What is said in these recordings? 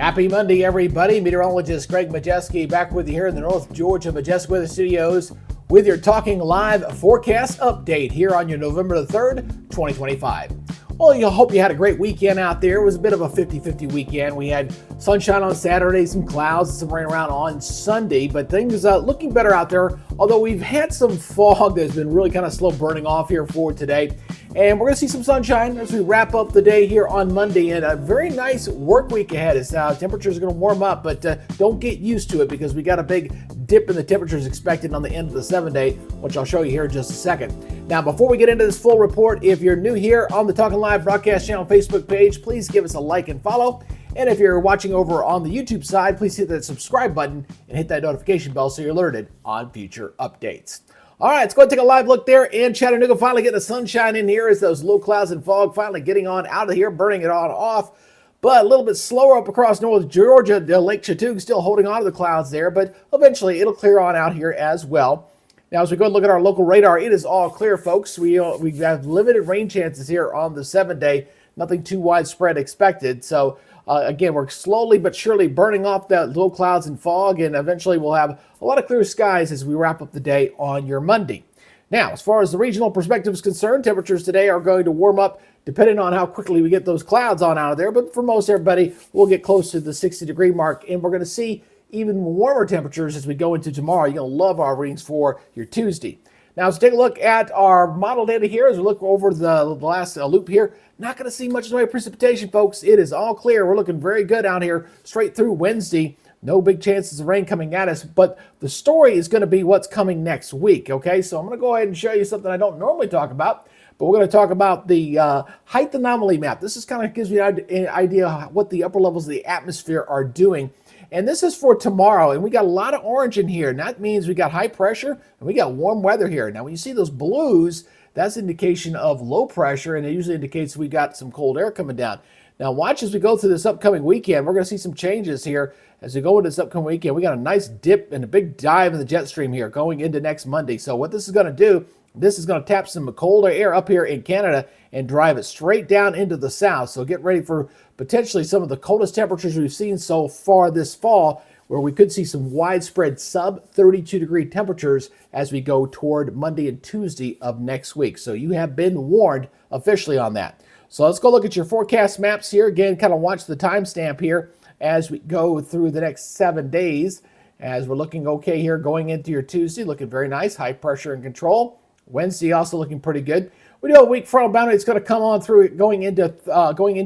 Happy Monday, everybody. Meteorologist Greg Majeski back with you here in the North Georgia Majeski Weather Studios with your Talking Live forecast update here on your November the 3rd, 2025. Well, I hope you had a great weekend out there. It was a bit of a 50-50 weekend. We had sunshine on Saturday, some clouds, some rain around on Sunday, but things looking better out there, although we've had some fog that's been really kind of slow burning off here for today. And we're going to see some sunshine as we wrap up the day here on Monday, and a very nice work week ahead as temperatures are going to warm up, but don't get used to it because we got a big dip in the temperatures expected on the end of the 7-day, which I'll show you here in just a second. Now, before we get into this full report, if you're new here on the Talking Live broadcast channel Facebook page, please give us a like and follow. And if you're watching over on the YouTube side, please hit that subscribe button and hit that notification bell so you're alerted on future updates. All right, let's go and take a live look there in Chattanooga. Finally getting the sunshine in here as those low clouds and fog finally getting on out of here, burning it on off. But a little bit slower up across North Georgia. Lake Chattooga still holding on to the clouds there, but eventually it'll clear on out here as well. Now, as we go and look at our local radar, it is all clear, folks. We have limited rain chances here on the 7-day. Nothing too widespread expected. So, again, we're slowly but surely burning off that low clouds and fog, and eventually we'll have a lot of clear skies as we wrap up the day on your Monday. Now, as far as the regional perspective is concerned, temperatures today are going to warm up depending on how quickly we get those clouds on out of there. But for most everybody, we'll get close to the 60-degree mark, and we're going to see even warmer temperatures as we go into tomorrow. You're going to love our readings for your Tuesday. Now, let's take a look at our model data here as we look over the last loop here. Not going to see much in the way of precipitation, folks. It is all clear. We're looking very good out here straight through Wednesday. No big chances of rain coming at us, but the story is going to be what's coming next week, okay? So I'm going to go ahead and show you something I don't normally talk about, but we're going to talk about the height anomaly map. This is kind of gives you an idea of what the upper levels of the atmosphere are doing. And this is for tomorrow, and we got a lot of orange in here, and that means we got high pressure, and we got warm weather here. Now, when you see those blues, that's an indication of low pressure, and it usually indicates we got some cold air coming down. Now, watch as we go through this upcoming weekend. We're going to see some changes here as we go into this upcoming weekend. We got a nice dip and a big dive in the jet stream here going into next Monday. So what this is going to do, this is going to tap some colder air up here in Canada and drive it straight down into the south. So get ready for potentially some of the coldest temperatures we've seen so far this fall, where we could see some widespread sub-32-degree temperatures as we go toward Monday and Tuesday of next week. So you have been warned officially on that. So let's go look at your forecast maps here. Again, kind of watch the timestamp here as we go through the next 7 days. As we're looking okay here going into your Tuesday, looking very nice, high pressure and control. Wednesday also looking pretty good. We do a weak frontal boundary. It's going to come on through going into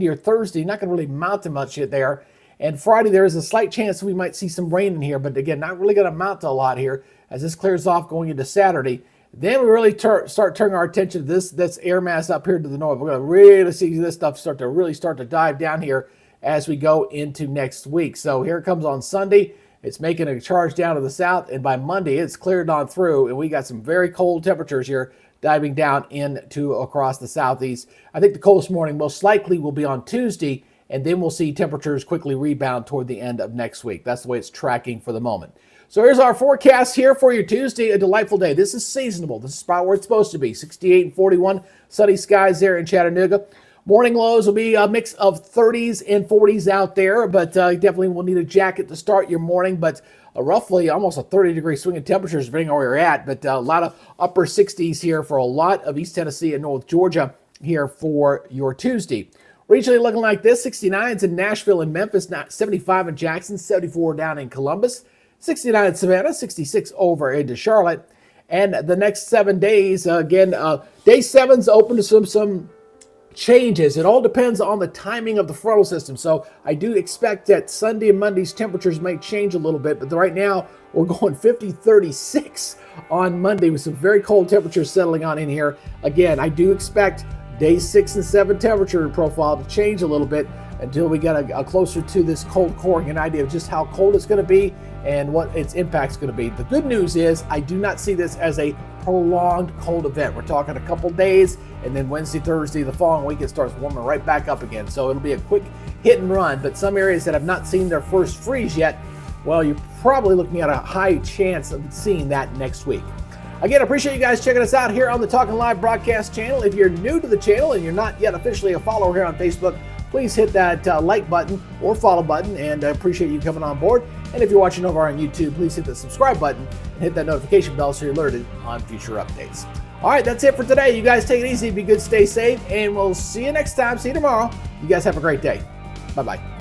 your Thursday. Not going to really mount to much yet there. And Friday, there is a slight chance we might see some rain in here, but again, not really going to amount to a lot here as this clears off going into Saturday. Then we really start turning our attention to this air mass up here to the north. We're going to really see this stuff start to dive down here as we go into next week. So here it comes on Sunday. It's making a charge down to the south, and by Monday, it's cleared on through, and we got some very cold temperatures here diving down into across the southeast. I think the coldest morning most likely will be on Tuesday, and then we'll see temperatures quickly rebound toward the end of next week. That's the way it's tracking for the moment. So here's our forecast here for your Tuesday, a delightful day. This is seasonable. This is about where it's supposed to be. 68 and 41, sunny skies there in Chattanooga. Morning lows will be a mix of 30s and 40s out there, but definitely will need a jacket to start your morning, but roughly almost a 30-degree swing in temperatures depending on where you're at, but a lot of upper 60s here for a lot of East Tennessee and North Georgia here for your Tuesday. Regionally looking like this, 69s in Nashville and Memphis, 75 in Jackson, 74 down in Columbus, 69 in Savannah, 66 over into Charlotte. And the next 7 days, again, day 7's open to some changes. It all depends on the timing of the frontal system. So I do expect that Sunday and Monday's temperatures may change a little bit, but right now we're going 50-36 on Monday with some very cold temperatures settling on in here. Again, I do expect day 6 and 7 temperature profile to change a little bit until we get a closer to this cold core and an idea of just how cold it's going to be and what its impact's going to be. The good news is I do not see this as a prolonged cold event. We're talking a couple days, and then Wednesday, Thursday, the following week, it starts warming right back up again. So it'll be a quick hit and run, but some areas that have not seen their first freeze yet, well, you're probably looking at a high chance of seeing that next week. Again, I appreciate you guys checking us out here on the Talking Live broadcast channel. If you're new to the channel and you're not yet officially a follower here on Facebook, please hit that like button or follow button, and I appreciate you coming on board. And if you're watching over on YouTube, please hit the subscribe button and hit that notification bell so you're alerted on future updates. All right, that's it for today. You guys take it easy, be good, stay safe, and we'll see you next time. See you tomorrow. You guys have a great day. Bye-bye.